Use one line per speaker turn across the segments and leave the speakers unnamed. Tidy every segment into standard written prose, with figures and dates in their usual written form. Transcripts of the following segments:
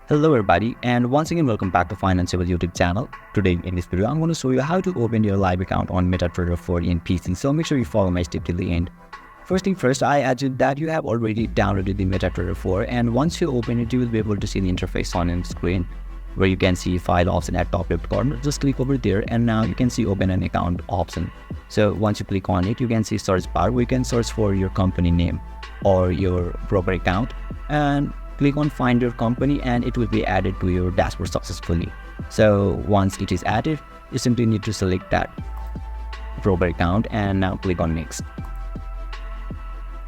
Hello everybody, and once again welcome back to Financeable YouTube channel. Today in this video I'm going to show you how to open your live account on MetaTrader 4 in PC, so make sure you follow my step till the end. First thing first, I assume that you have already downloaded the MetaTrader 4, and once you open it you will be able to see the interface on your screen where you can see file option at top left corner. Just click over there and now you can see open an account option. So once you click on it, you can see search bar where you can search for your company name or your broker account, and click on find your company and it will be added to your dashboard successfully. So once it is added, you simply need to select that broker account and now click on next.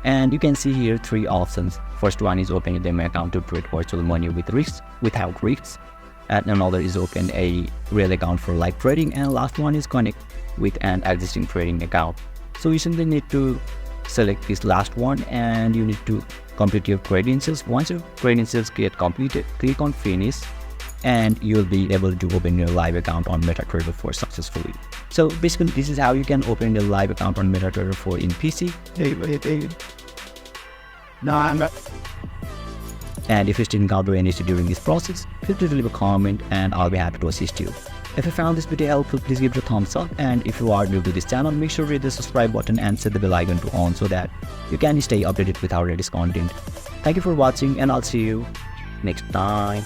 And you can see here three options. First one is open a demo account to trade virtual money without risks. And another is open a real account for live trading, and last one is connect with an existing trading account. So you simply need to select this last one and you need to complete your credentials. Once your credentials get completed, click on finish and you'll be able to open your live account on MetaTrader 4 successfully. So basically this is how you can open your live account on MetaTrader 4 in PC.
No, I'm not.
And if you still encounter any issue during this process, feel free to leave a comment and I'll be happy to assist you. If you found this video helpful, please give it a thumbs up, and if you are new to this channel, make sure to hit the subscribe button and set the bell icon to on so that you can stay updated with our latest content. Thank you for watching and I'll see you next time.